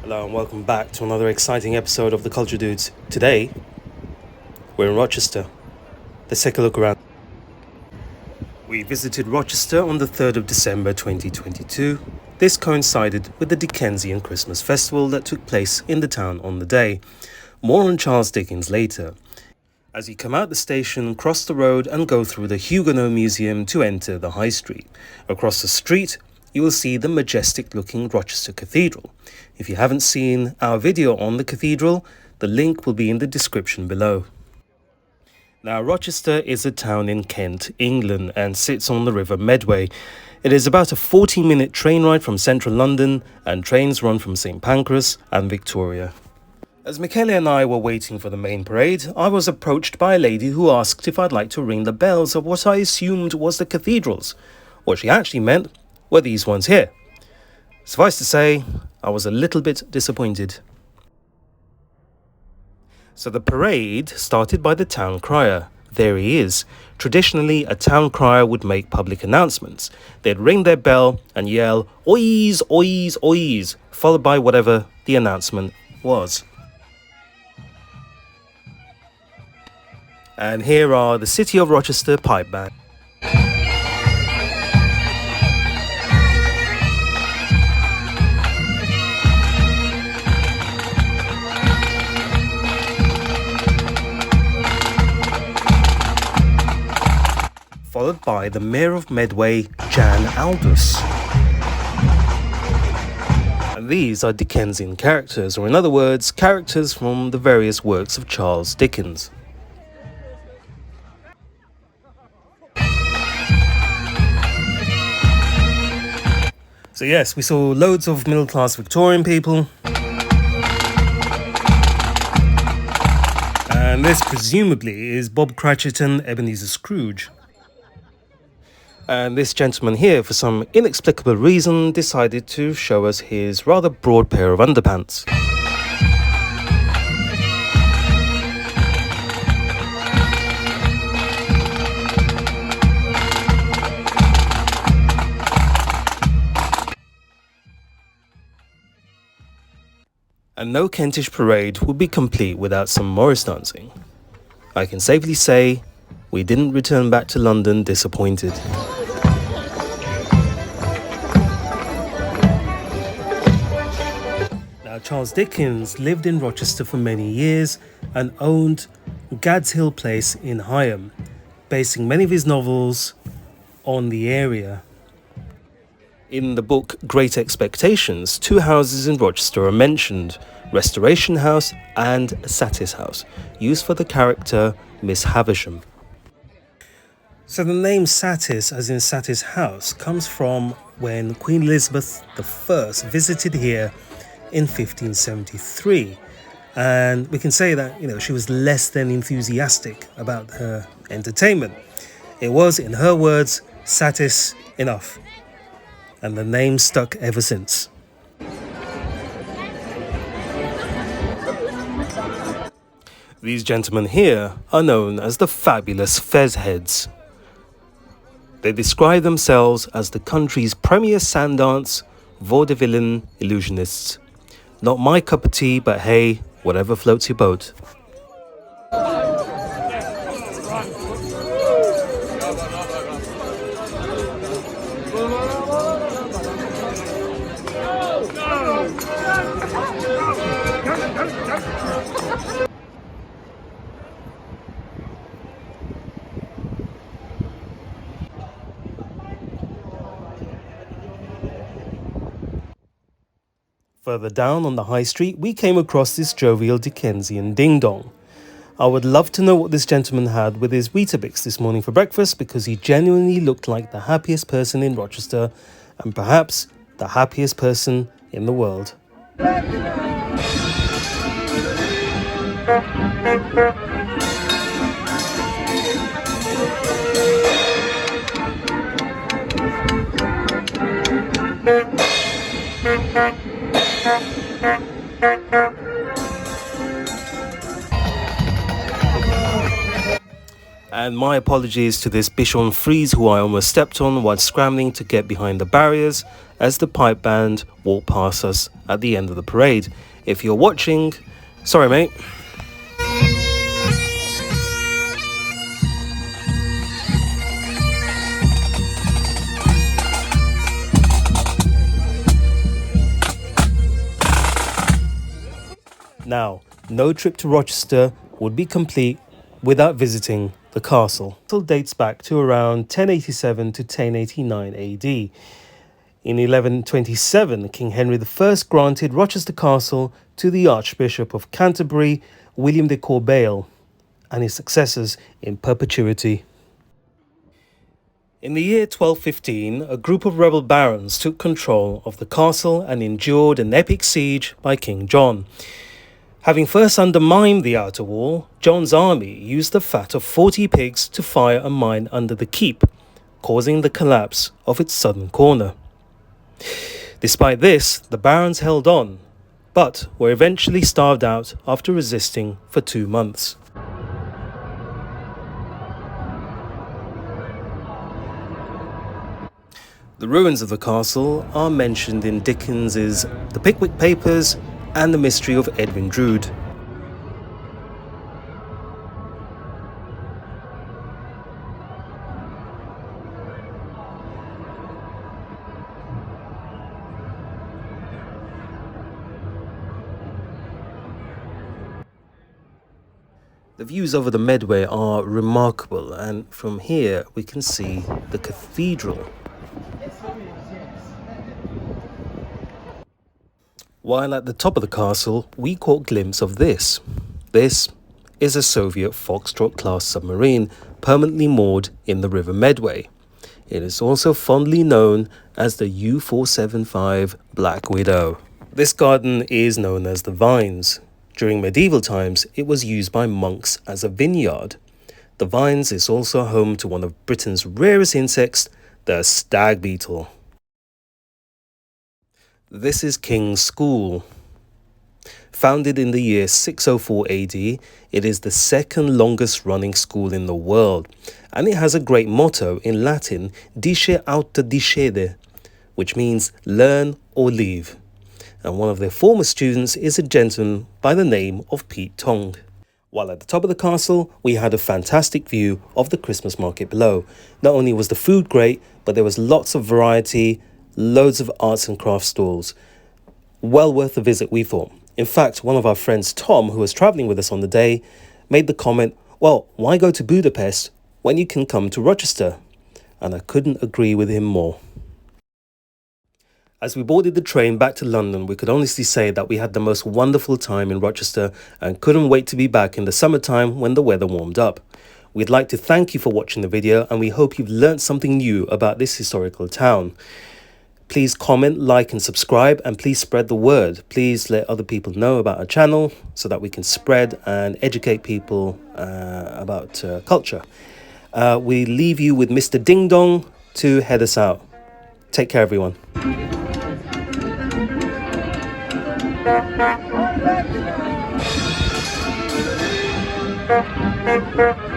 Hello and welcome back to another exciting episode of The Culture Dudes. Today, we're in Rochester. Let's take a look around. We visited Rochester on the 3rd of December 2022. This coincided with the Dickensian Christmas festival that took place in the town on the day. More on Charles Dickens later. As you come out the station, cross the road and go through the Huguenot Museum to enter the High Street. Across the street, you will see the majestic-looking Rochester Cathedral. If you haven't seen our video on the cathedral, the link will be in the description below. Now, Rochester is a town in Kent, England, and sits on the River Medway. It is about a 40-minute train ride from central London, and trains run from St Pancras and Victoria. As Michele and I were waiting for the main parade, I was approached by a lady who asked if I'd like to ring the bells of what I assumed was the cathedrals. What she actually meant were these ones here. Suffice to say, I was a little bit disappointed. So the parade started by the town crier. There he is. Traditionally, a town crier would make public announcements. They'd ring their bell and yell, "Oys, oys, oys," followed by whatever the announcement was. And here are the City of Rochester pipe band. Followed by the Mayor of Medway, Jan Aldous. And these are Dickensian characters, or in other words, characters from the various works of Charles Dickens. So yes, we saw loads of middle-class Victorian people. And this presumably is Bob Cratchit and Ebenezer Scrooge. And this gentleman here, for some inexplicable reason, decided to show us his rather broad pair of underpants. And no Kentish parade would be complete without some Morris dancing. I can safely say, we didn't return back to London disappointed. Now, Charles Dickens lived in Rochester for many years and owned Gad's Hill Place in Higham, basing many of his novels on the area. In the book Great Expectations, two houses in Rochester are mentioned, Restoration House and Satis House, used for the character Miss Havisham. So the name Satis, as in Satis House, comes from when Queen Elizabeth I visited here in 1573. And we can say that, she was less than enthusiastic about her entertainment. It was, in her words, Satis enough. And the name stuck ever since. These gentlemen here are known as the fabulous Fez Heads. They describe themselves as the country's premier sand-dance, vaudevillain illusionists. Not my cup of tea, but hey, whatever floats your boat. Further down on the high street, we came across this jovial Dickensian ding-dong. I would love to know what this gentleman had with his Weetabix this morning for breakfast, because he genuinely looked like the happiest person in Rochester, and perhaps the happiest person in the world. And my apologies to this Bichon Frise who I almost stepped on while scrambling to get behind the barriers as the pipe band walked past us at the end of the parade. If you're watching, sorry mate. Now, no trip to Rochester would be complete without visiting the castle. The castle dates back to around 1087 to 1089 AD. In 1127, King Henry I granted Rochester Castle to the Archbishop of Canterbury, William de Corbeil, and his successors in perpetuity. In the year 1215, a group of rebel barons took control of the castle and endured an epic siege by King John. Having first undermined the outer wall, John's army used the fat of 40 pigs to fire a mine under the keep, causing the collapse of its southern corner. Despite this, the barons held on, but were eventually starved out after resisting for 2 months. The ruins of the castle are mentioned in Dickens's The Pickwick Papers and The Mystery of Edwin Drood. The views over the Medway are remarkable, and from here we can see the cathedral. While at the top of the castle, we caught a glimpse of this. This is a Soviet Foxtrot-class submarine permanently moored in the River Medway. It is also fondly known as the U-475 Black Widow. This garden is known as the Vines. During medieval times, it was used by monks as a vineyard. The Vines is also home to one of Britain's rarest insects, the stag beetle. This is King's School. Founded in the year 604 AD, it is the second longest running school in the world, and it has a great motto in Latin, Disce aut discede, which means learn or leave. And one of their former students is a gentleman by the name of Pete Tong. While at the top of the castle, we had a fantastic view of the Christmas market below. Not only was the food great, but there was lots of variety, loads of arts and crafts stalls. Well worth a visit, we thought. In fact, one of our friends, Tom, who was travelling with us on the day, made the comment, well, why go to Budapest when you can come to Rochester? And I couldn't agree with him more. As we boarded the train back to London, we could honestly say that we had the most wonderful time in Rochester and couldn't wait to be back in the summertime when the weather warmed up. We'd like to thank you for watching the video, and we hope you've learnt something new about this historical town. Please comment, like and subscribe, and please spread the word. Please let other people know about our channel so that we can spread and educate people about culture. We leave you with Mr. Ding Dong to head us out. Take care, everyone. Thank you.